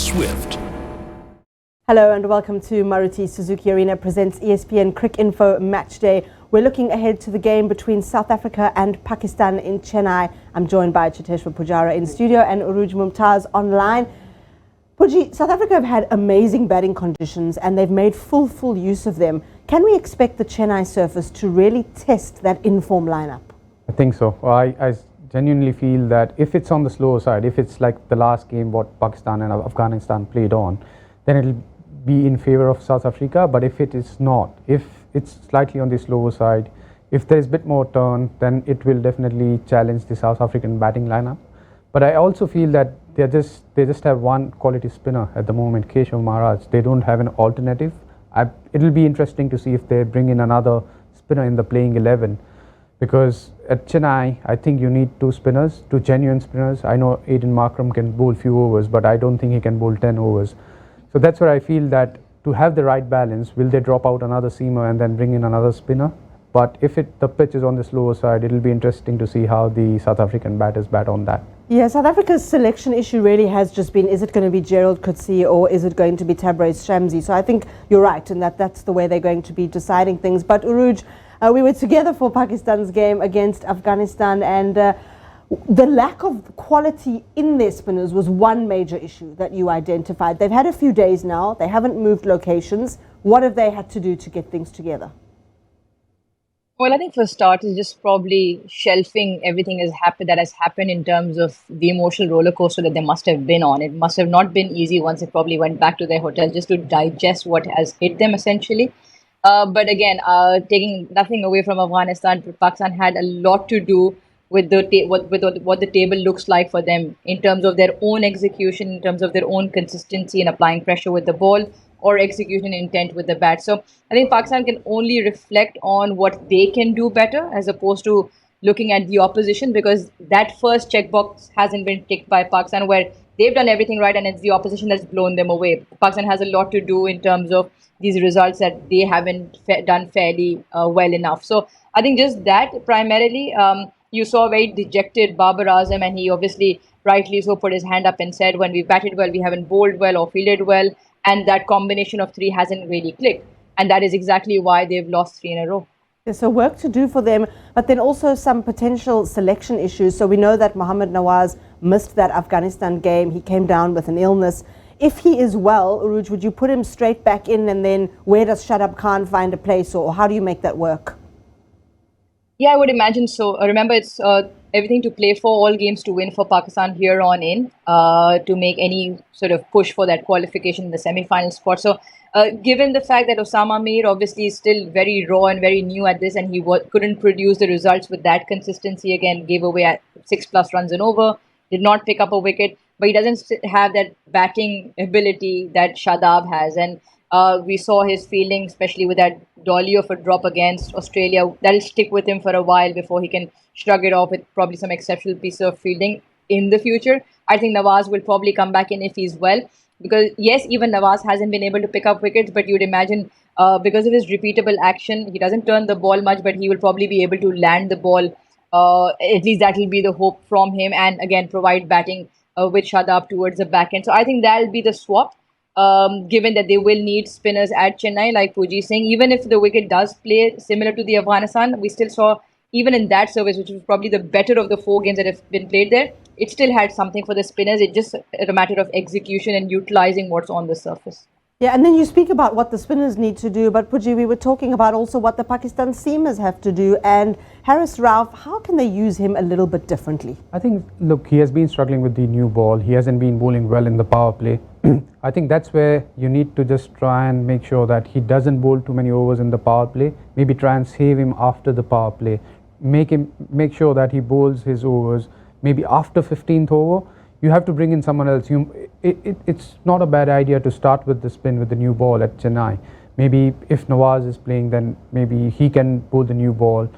Swift. Hello and welcome to Maruti Suzuki Arena presents ESPN Cricinfo Matchday. We're looking ahead to the game between South Africa and Pakistan in Chennai. I'm joined by Cheteshwar Pujara in studio and Mumtaz online. Puji, South Africa have had amazing batting conditions and they've made full use of them. Can we expect the Chennai surface to really test that in-form lineup? I think so. I genuinely feel that if it's on the slower side, if it's like the last game what Pakistan and Afghanistan played on, then it'll be in favor of South Africa. But if it is not, if it's slightly on the slower side, if there's a bit more turn, then it will definitely challenge the South African batting lineup. But I also feel that they just have one quality spinner at the moment, Cheteshwar Maharaj. They don't have an alternative. It'll be interesting to see if they bring in another spinner in the playing 11, because at Chennai, I think you need two spinners, two genuine spinners. I know Aiden Markram can bowl few overs, but I don't think he can bowl 10 overs. So that's where I feel that to have the right balance, will they drop out another seamer and then bring in another spinner? But if the pitch is on the slower side, it'll be interesting to see how the South African batters bat on that. Yeah, South Africa's selection issue really has just been, is it going to be Gerald Coetzee or is it going to be Tabraiz Shamsi? So I think you're right in that's the way they're going to be deciding things. But Uruj, we were together for Pakistan's game against Afghanistan, and the lack of quality in their spinners was one major issue that you identified. They've had a few days now. They haven't moved locations. What have they had to do to get things together? Well, I think for starters, just probably shelving everything that has happened in terms of the emotional roller coaster that they must have been on. It must have not been easy once they probably went back to their hotel just to digest what has hit them essentially. But again, taking nothing away from Afghanistan, Pakistan had a lot to do with what the table looks like for them in terms of their own execution, in terms of their own consistency in applying pressure with the ball, or execution intent with the bat. So I think Pakistan can only reflect on what they can do better as opposed to looking at the opposition, because that first checkbox hasn't been ticked by Pakistan, where they've done everything right and it's the opposition that's blown them away. Pakistan has a lot to do in terms of these results that they haven't done fairly well enough. So I think just that primarily, you saw a very dejected Babar Azam, and he obviously rightly so put his hand up and said, when we batted well, we haven't bowled well or fielded well. And that combination of three hasn't really clicked. And that is exactly why they've lost 3 in a row. There's so work to do for them, but then also some potential selection issues. So we know that Mohammad Nawaz missed that Afghanistan game. He came down with an illness. If he is well, Uruj, would you put him straight back in, and then where does Shadab Khan find a place, or how do you make that work? Yeah, I would imagine so. Remember, it's everything to play for, all games to win for Pakistan here on in, to make any sort of push for that qualification in the semi-final spot. So given the fact that Osama Mir obviously is still very raw and very new at this, and he couldn't produce the results with that consistency, again, gave away at 6+ runs and over, did not pick up a wicket, but he doesn't have that batting ability that Shadab has. And we saw his fielding, especially with that dolly of a drop against Australia. That'll stick with him for a while before he can shrug it off with probably some exceptional piece of fielding in the future. I think Nawaz will probably come back in if he's well, because yes, even Nawaz hasn't been able to pick up wickets, but you'd imagine because of his repeatable action, he doesn't turn the ball much, but he will probably be able to land the ball. At least that will be the hope from him, and again provide batting with Shadab towards the back end. So I think that'll be the swap. Given that they will need spinners at Chennai, like Puji saying, even if the wicket does play similar to the Afghanistan, we still saw, even in that service, which was probably the better of the 4 games that have been played there, it still had something for the spinners. It's just a matter of execution and utilizing what's on the surface. Yeah, and then you speak about what the spinners need to do, but Puji, we were talking about also what the Pakistan seamers have to do, and Haris Rauf, how can they use him a little bit differently? I think, look, he has been struggling with the new ball. He hasn't been bowling well in the power play. I think that's where you need to just try and make sure that he doesn't bowl too many overs in the power play. Maybe try and save him after the power play. Make sure that he bowls his overs maybe after 15th over. You have to bring in someone else. It's not a bad idea to start with the spin with the new ball at Chennai. Maybe if Nawaz is playing, then maybe he can bowl the new ball.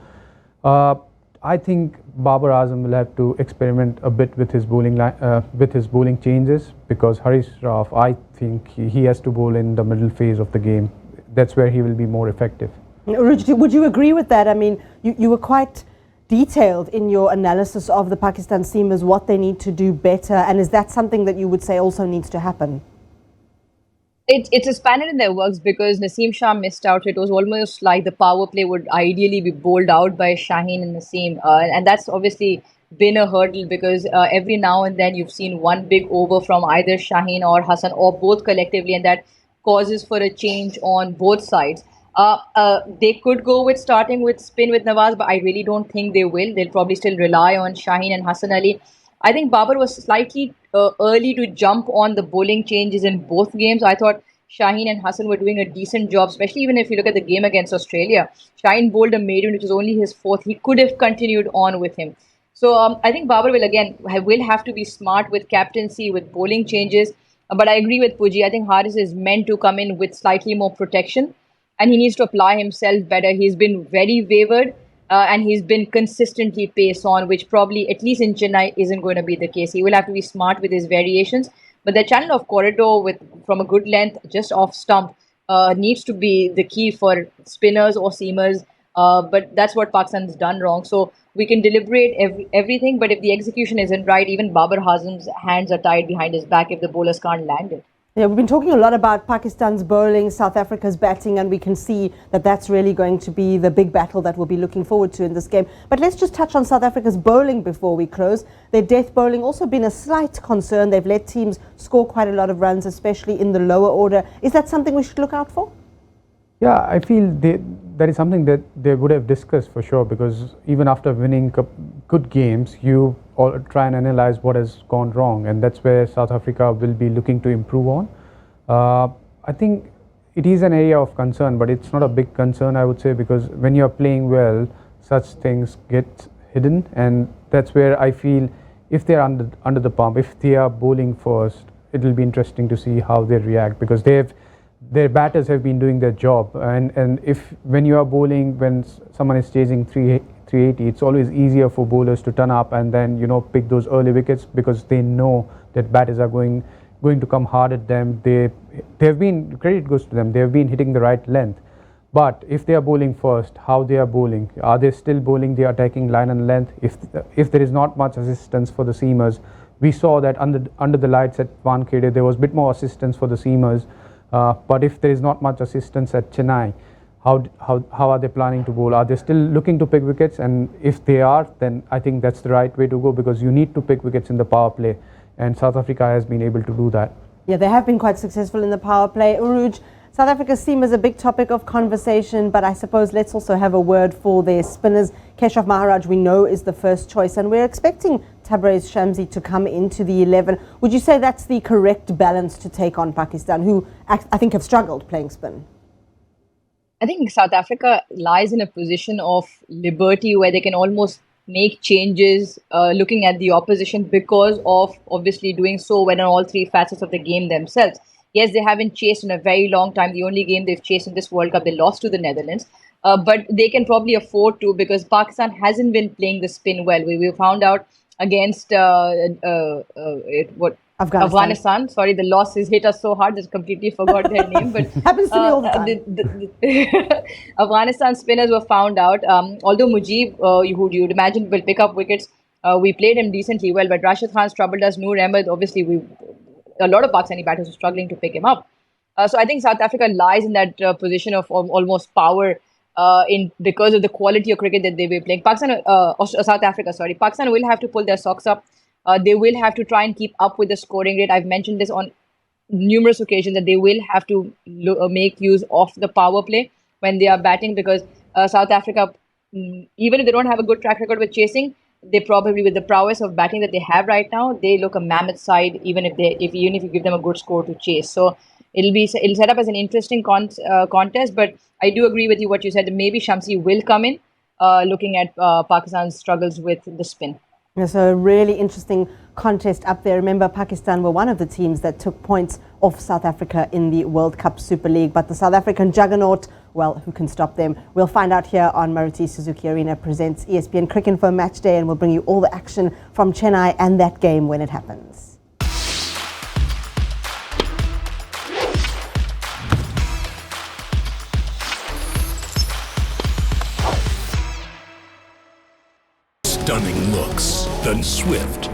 I think Babar Azam will have to experiment a bit with his bowling changes, because Haris Rauf, I think he has to bowl in the middle phase of the game. That's where he will be more effective. Would you agree with that? I mean, you were quite detailed in your analysis of the Pakistan seamers, what they need to do better, and is that something that you would say also needs to happen? It's a spanner in their works because Naseem Shah missed out. It was almost like the power play would ideally be bowled out by Shaheen and Naseem. And that's obviously been a hurdle because every now and then you've seen one big over from either Shaheen or Hassan or both collectively, and that causes for a change on both sides. They could go with starting with spin with Nawaz, but I really don't think they will. They'll probably still rely on Shaheen and Hassan Ali. I think Babar was slightly early to jump on the bowling changes in both games. I thought Shaheen and Hassan were doing a decent job, especially even if you look at the game against Australia. Shaheen bowled a maiden, which was only his fourth. He could have continued on with him. So I think Babar will again will have to be smart with captaincy, with bowling changes. But I agree with Puji. I think Haris is meant to come in with slightly more protection, and he needs to apply himself better. He's been very wavered, and he's been consistently pace on, which probably, at least in Chennai, isn't going to be the case. He will have to be smart with his variations. But the channel of corridor with from a good length just off stump needs to be the key for spinners or seamers. But that's what Pakistan's done wrong. So we can deliberate everything, but if the execution isn't right, even Babar Azam's hands are tied behind his back if the bowlers can't land it. Yeah, we've been talking a lot about Pakistan's bowling, South Africa's batting, and we can see that that's really going to be the big battle that we'll be looking forward to in this game. But let's just touch on South Africa's bowling before we close. Their death bowling also been a slight concern. They've let teams score quite a lot of runs, especially in the lower order. Is that something we should look out for? Yeah, I feel that is something that they would have discussed for sure, because even after winning good games, you all try and analyze what has gone wrong, and that's where South Africa will be looking to improve on. I think it is an area of concern, but it's not a big concern, I would say, because when you're playing well, such things get hidden, and that's where I feel if they're under the pump, if they are bowling first, it will be interesting to see how they react, because their batters have been doing their job, and if when you are bowling, when someone is chasing 380, it's always easier for bowlers to turn up and then pick those early wickets, because they know that batters are going to come hard at them. They have been, credit goes to them, they have been hitting the right length. But if they are bowling first, how they are bowling, are they still bowling the attacking line and length? If there is not much assistance for the seamers, we saw that under the lights at Wankhede there was a bit more assistance for the seamers. But if there is not much assistance at Chennai, how are they planning to bowl? Are they still looking to pick wickets? And if they are, then I think that's the right way to go, because you need to pick wickets in the power play, and South Africa has been able to do that. Yeah, they have been quite successful in the power play. Uruj, South Africa's seam is a big topic of conversation, but I suppose let's also have a word for their spinners. Keshav Maharaj, we know, is the first choice, and we're expecting Tabraiz Shamsi to come into the 11. Would you say that's the correct balance to take on Pakistan, who I think have struggled playing spin? I think South Africa lies in a position of liberty where they can almost make changes looking at the opposition, because of obviously doing so well in all three facets of the game themselves. Yes, they haven't chased in a very long time. The only game they've chased in this World Cup, they lost to the Netherlands. But they can probably afford to, because Pakistan hasn't been playing the spin well. We found out against Afghanistan. Sorry, the losses hit us so hard, just completely forgot their name. But happens to me all the time. Afghanistan spinners were found out. Although Mujib, who you'd imagine will pick up wickets, we played him decently well. But Rashid Khan's troubled us. Noor Ahmed, obviously, a lot of Pakistani batters were struggling to pick him up. So I think South Africa lies in that position of almost power because of the quality of cricket that they were playing. South Africa will have to pull their socks up. They will have to try and keep up with the scoring rate. I've mentioned this on numerous occasions that they will have to make use of the power play when they are batting, because South Africa, even if they don't have a good track record with chasing, they probably, with the prowess of batting that they have right now, they look a mammoth side, even if you give them a good score to chase. So it'll set up as an interesting contest. But I do agree with you what you said, that maybe Shamsi will come in, looking at Pakistan's struggles with the spin. It's a really interesting contest up there. Remember, Pakistan were one of the teams that took points off South Africa in the World Cup Super League. But the South African juggernaut, well, who can stop them? We'll find out here on Maruti Suzuki Arena presents ESPN Cricinfo Match Day, and we'll bring you all the action from Chennai and that game when it happens. Stunning looks, then swift,